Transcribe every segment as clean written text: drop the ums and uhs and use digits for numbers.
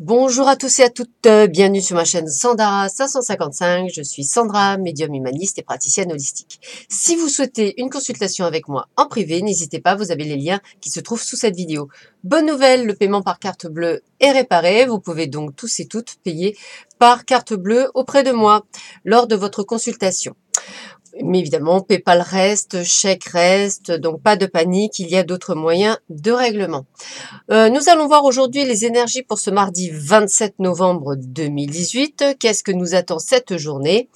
Bonjour à tous et à toutes, bienvenue sur ma chaîne Sandara 555. Je suis Sandra, médium humaniste et praticienne holistique. Si vous souhaitez une consultation avec moi en privé, n'hésitez pas, vous avez les liens qui se trouvent sous cette vidéo. Bonne nouvelle, le paiement par carte bleue est réparé. Vous pouvez donc tous et toutes payer par carte bleue auprès de moi lors de votre consultation. Mais évidemment, PayPal reste, chèque reste, donc pas de panique, il y a d'autres moyens de règlement. Nous allons voir aujourd'hui les énergies pour ce mardi 27 novembre 2018. Qu'est-ce que nous attend cette journée?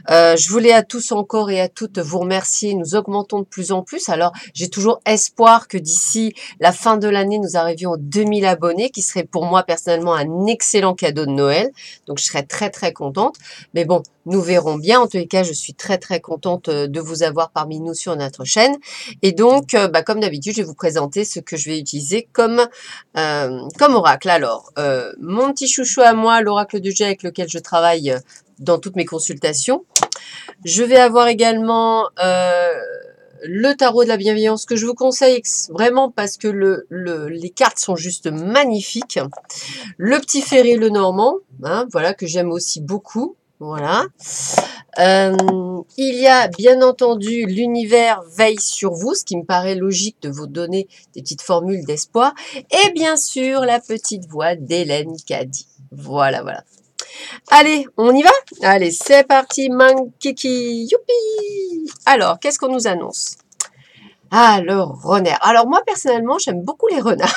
Je voulais à tous encore et à toutes vous remercier. Nous augmentons de plus en plus. Alors, j'ai toujours espoir que d'ici la fin de l'année, nous arrivions aux 2000 abonnés, qui serait pour moi personnellement un excellent cadeau de Noël. Donc, je serais très, très contente. Mais bon, nous verrons bien. En tous les cas, je suis très, très contente de vous avoir parmi nous sur notre chaîne. Et donc, comme d'habitude, je vais vous présenter ce que je vais utiliser comme oracle. Alors, mon petit chouchou à moi, l'oracle du jet avec lequel je travaille dans toutes mes consultations. Je vais avoir également le tarot de la bienveillance que je vous conseille vraiment parce que les cartes sont juste magnifiques. Le petit ferry le normand, hein, voilà, que j'aime aussi beaucoup. Voilà. Il y a bien entendu l'univers veille sur vous, ce qui me paraît logique de vous donner des petites formules d'espoir. Et bien sûr, la petite voix d'Hélène Caddy. Voilà, voilà. Allez, on y va? Allez, c'est parti, Mankiki, youpi! Alors, qu'est-ce qu'on nous annonce? Ah, le renard. Alors, moi, personnellement, j'aime beaucoup les renards.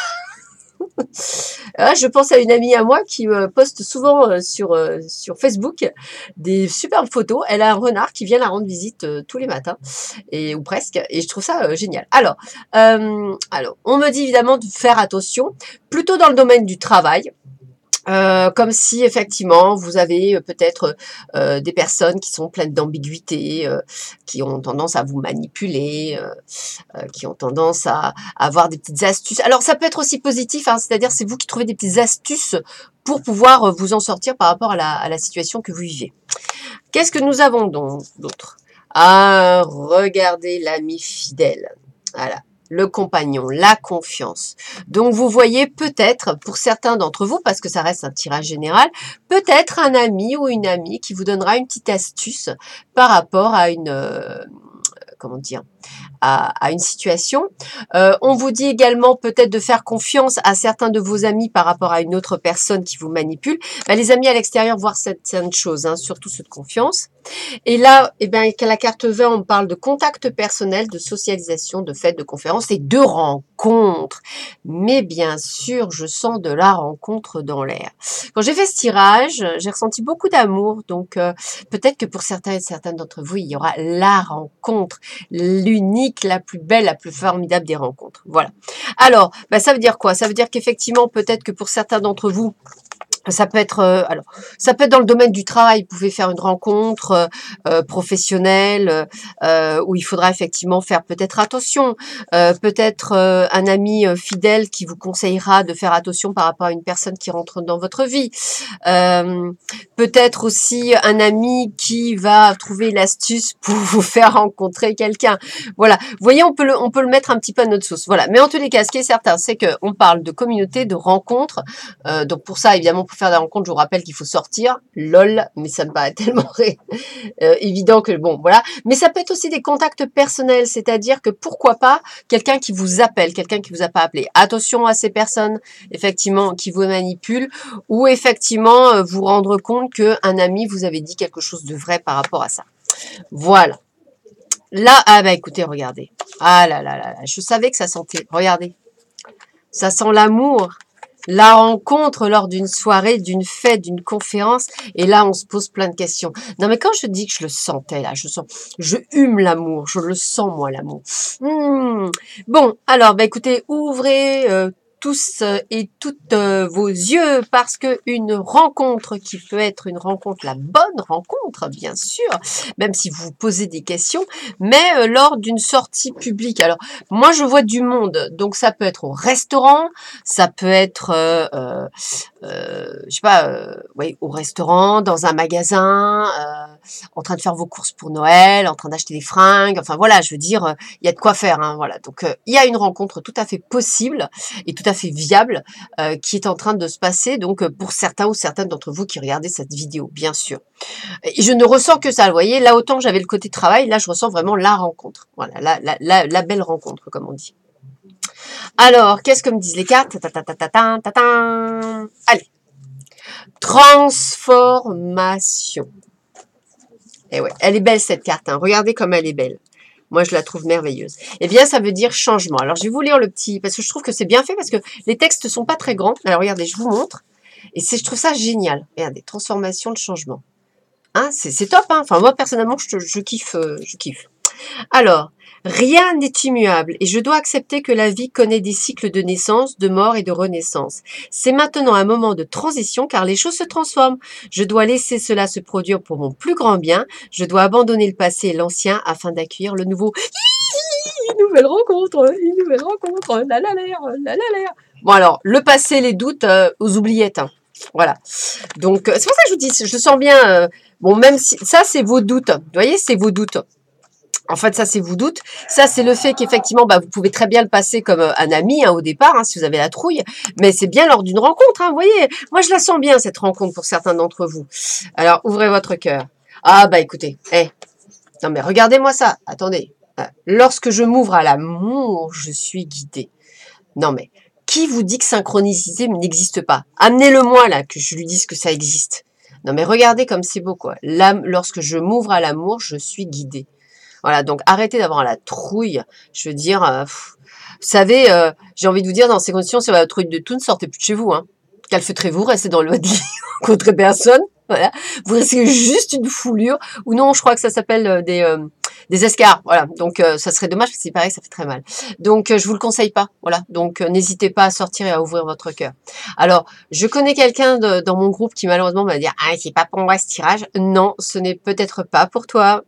Je pense à une amie à moi qui poste souvent sur Facebook des superbes photos. Elle a un renard qui vient la rendre visite tous les matins, ou presque, et je trouve ça génial. Alors, on me dit évidemment de faire attention, plutôt dans le domaine du travail. Comme si effectivement vous avez peut-être des personnes qui sont pleines d'ambiguïté, qui ont tendance à vous manipuler, qui ont tendance à avoir des petites astuces. Alors ça peut être aussi positif, hein, c'est-à-dire c'est vous qui trouvez des petites astuces pour pouvoir vous en sortir par rapport à la situation que vous vivez. Qu'est-ce que nous avons donc d'autre? Ah, regardez l'ami fidèle. Voilà. Le compagnon, la confiance. Donc vous voyez peut-être, pour certains d'entre vous, parce que ça reste un tirage général, peut-être un ami ou une amie qui vous donnera une petite astuce par rapport à comment dire, à une situation. On vous dit également peut-être de faire confiance à certains de vos amis par rapport à une autre personne qui vous manipule. Les amis à l'extérieur voient certaines choses, hein, surtout ceux de confiance. Et là, la carte 20, on parle de contact personnel, de socialisation, de fêtes, de conférences et de rencontres. Mais bien sûr, je sens de la rencontre dans l'air. Quand j'ai fait ce tirage, j'ai ressenti beaucoup d'amour. Donc, peut-être que pour certains et certaines d'entre vous, il y aura la rencontre, l'unique, la plus belle, la plus formidable des rencontres. Voilà. Alors, ça veut dire quoi? Ça veut dire qu'effectivement, peut-être que pour certains d'entre vous, ça peut être ça peut être dans le domaine du travail. Vous pouvez faire une rencontre professionnelle où il faudra effectivement faire peut-être attention. Peut-être un ami fidèle qui vous conseillera de faire attention par rapport à une personne qui rentre dans votre vie. Peut-être aussi un ami qui va trouver l'astuce pour vous faire rencontrer quelqu'un. Voilà. Vous voyez, on peut le mettre un petit peu à notre sauce. Voilà. Mais en tous les cas, ce qui est certain, c'est qu'on parle de communauté, de rencontres. Donc pour ça, évidemment, pour faire des rencontres, je vous rappelle qu'il faut sortir. LOL, mais ça me paraît tellement évident que bon, voilà. Mais ça peut être aussi des contacts personnels, c'est-à-dire que pourquoi pas quelqu'un qui vous appelle, quelqu'un qui vous a pas appelé. Attention à ces personnes, effectivement, qui vous manipulent ou effectivement vous rendre compte qu'un ami vous avait dit quelque chose de vrai par rapport à ça. Voilà. Là, écoutez, regardez. Ah là là là là, je savais que ça sentait. Regardez. Ça sent l'amour. La rencontre lors d'une soirée, d'une fête, d'une conférence, et là on se pose plein de questions. Non mais quand je dis que je le sentais là, je hume l'amour, je le sens moi l'amour. Bon, alors écoutez, ouvrez tous et toutes vos yeux parce que une rencontre qui peut être une rencontre, la bonne rencontre bien sûr, même si vous vous posez des questions, mais lors d'une sortie publique. Alors moi je vois du monde, donc ça peut être au restaurant, ça peut être je sais pas, ouais, au restaurant, dans un magasin, en train de faire vos courses pour Noël, en train d'acheter des fringues. Enfin voilà, je veux dire, il y a de quoi faire. Hein, voilà. Donc il y a une rencontre tout à fait possible et tout à fait viable qui est en train de se passer. Donc pour certains ou certaines d'entre vous qui regardez cette vidéo, bien sûr. Et je ne ressens que ça. Vous voyez, là autant j'avais le côté travail, là je ressens vraiment la rencontre. Voilà, la belle rencontre, comme on dit. Alors, qu'est-ce que me disent les cartes? Allez, transformation. Eh ouais, elle est belle cette carte. Hein. Regardez comme elle est belle. Moi, je la trouve merveilleuse. Eh bien, ça veut dire changement. Alors, je vais vous lire le petit, parce que je trouve que c'est bien fait, parce que les textes sont pas très grands. Alors, regardez, je vous montre. Et je trouve ça génial. Regardez, transformation, de changement. Hein, c'est top. Hein. Enfin, moi, personnellement, je kiffe. Je kiffe. Alors, rien n'est immuable et je dois accepter que la vie connaît des cycles de naissance, de mort et de renaissance. C'est maintenant un moment de transition car les choses se transforment. Je dois laisser cela se produire pour mon plus grand bien. Je dois abandonner le passé et l'ancien afin d'accueillir le nouveau. Une nouvelle rencontre, une nouvelle rencontre, la la l'air, la la l'air. Bon alors, le passé, les doutes, aux oubliettes. Hein. Voilà. Donc, c'est pour ça que je vous dis, je sens bien, bon, même si, ça c'est vos doutes. Vous voyez, c'est vos doutes. En fait, ça, c'est vos doutes. Ça, c'est le fait qu'effectivement, bah, vous pouvez très bien le passer comme un ami hein, au départ, hein, si vous avez la trouille. Mais c'est bien lors d'une rencontre. Hein, vous voyez, moi, je la sens bien, cette rencontre, pour certains d'entre vous. Alors, ouvrez votre cœur. Ah, bah écoutez, non mais regardez-moi ça. Attendez. Lorsque je m'ouvre à l'amour, je suis guidée. Non mais, qui vous dit que synchronicité n'existe pas? Amenez-le-moi là, que je lui dise que ça existe. Non mais regardez comme c'est beau, quoi. Là, lorsque je m'ouvre à l'amour, je suis guidée. Voilà, donc arrêtez d'avoir la trouille. Je veux dire, vous savez, j'ai envie de vous dire, dans ces conditions, si la trouille de tout, ne sortez plus de chez vous. Hein. Calfeutrez-vous, restez dans le lit, rencontrez personne. Voilà, vous restez juste une foulure. Ou non, je crois que ça s'appelle des escarres. Voilà, donc ça serait dommage parce que c'est pareil, ça fait très mal. Donc je vous le conseille pas. Voilà, donc n'hésitez pas à sortir et à ouvrir votre cœur. Alors, je connais quelqu'un dans mon groupe qui malheureusement va dire ah c'est pas pour moi ce tirage. Non, ce n'est peut-être pas pour toi.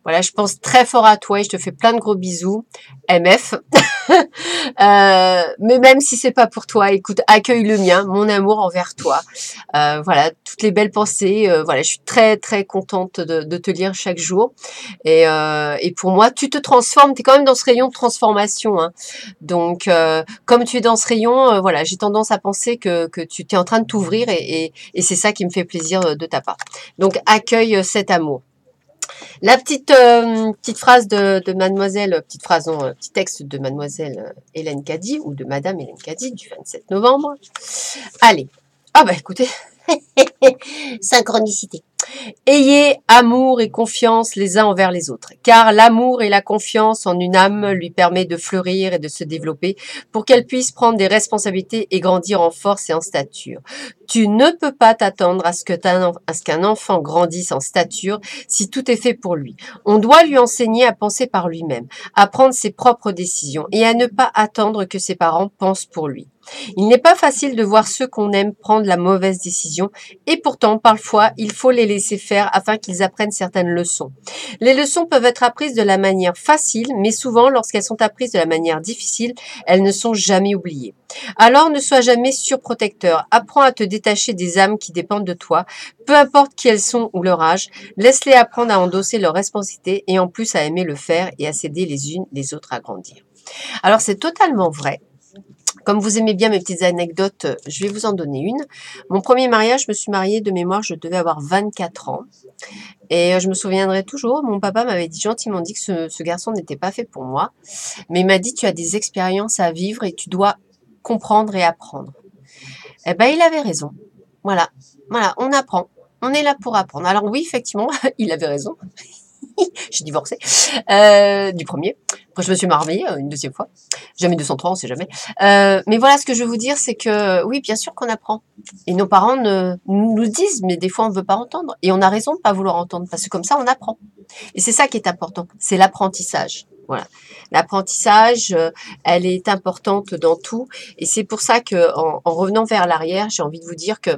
Voilà, je pense très fort à toi et je te fais plein de gros bisous. MF. Mais même si c'est pas pour toi, écoute, accueille le mien, mon amour envers toi. Voilà, toutes les belles pensées. Voilà, je suis très très contente de te lire chaque jour. Et pour moi, tu te transformes. Tu es quand même dans ce rayon de transformation. Hein. Donc, comme tu es dans ce rayon, voilà, j'ai tendance à penser que tu es en train de t'ouvrir et c'est ça qui me fait plaisir de ta part. Donc, accueille cet amour. La petite phrase de mademoiselle, petite phrase, non, petit texte de mademoiselle Hélène Caddy, ou de madame Hélène Caddy, du 27 novembre. Allez. Ah bah écoutez, synchronicité. Ayez amour et confiance les uns envers les autres, car l'amour et la confiance en une âme lui permet de fleurir et de se développer pour qu'elle puisse prendre des responsabilités et grandir en force et en stature. Tu ne peux pas t'attendre à ce qu'un enfant grandisse en stature si tout est fait pour lui. On doit lui enseigner à penser par lui-même, à prendre ses propres décisions et à ne pas attendre que ses parents pensent pour lui. Il n'est pas facile de voir ceux qu'on aime prendre la mauvaise décision et pourtant, parfois, il faut les laisser faire afin qu'ils apprennent certaines leçons. Les leçons peuvent être apprises de la manière facile, mais souvent, lorsqu'elles sont apprises de la manière difficile, elles ne sont jamais oubliées. Alors, ne sois jamais surprotecteur. Apprends à te détacher des âmes qui dépendent de toi, peu importe qui elles sont ou leur âge. Laisse-les apprendre à endosser leurs responsabilités et en plus à aimer le faire et à s'aider les unes les autres à grandir. Alors, c'est totalement vrai. Comme vous aimez bien mes petites anecdotes, je vais vous en donner une. Mon premier mariage, je me suis mariée de mémoire, je devais avoir 24 ans. Et je me souviendrai toujours, mon papa m'avait dit gentiment dit que ce garçon n'était pas fait pour moi. Mais il m'a dit, tu as des expériences à vivre et tu dois comprendre et apprendre. Eh ben, il avait raison. Voilà, on apprend. On est là pour apprendre. Alors oui, effectivement, il avait raison. J'ai divorcé du premier. Après, je me suis mariée une deuxième fois. Jamais 203, on sait jamais. Mais voilà, ce que je veux vous dire, c'est que oui, bien sûr qu'on apprend. Et nos parents nous disent, mais des fois, on ne veut pas entendre. Et on a raison de ne pas vouloir entendre, parce que comme ça, on apprend. Et c'est ça qui est important, c'est l'apprentissage. Voilà, l'apprentissage, elle est importante dans tout. Et c'est pour ça que, en revenant vers l'arrière, j'ai envie de vous dire que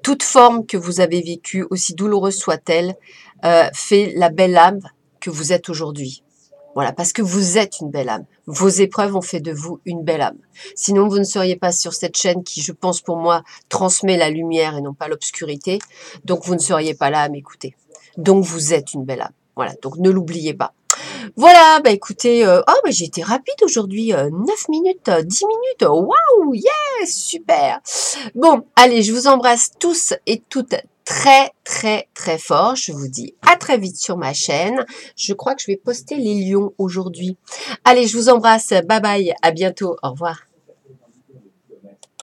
toute forme que vous avez vécue, aussi douloureuse soit-elle, fait la belle âme que vous êtes aujourd'hui. Voilà, parce que vous êtes une belle âme. Vos épreuves ont fait de vous une belle âme. Sinon, vous ne seriez pas sur cette chaîne qui, je pense, pour moi, transmet la lumière et non pas l'obscurité. Donc, vous ne seriez pas là à m'écouter. Donc, vous êtes une belle âme. Voilà, donc ne l'oubliez pas. Voilà, bah écoutez, j'ai été rapide aujourd'hui, 9 minutes, 10 minutes, waouh, yeah, super. Bon, allez, je vous embrasse tous et toutes très très très fort. Je vous dis à très vite sur ma chaîne. Je crois que je vais poster les lions aujourd'hui. Allez, je vous embrasse, bye bye, à bientôt, au revoir.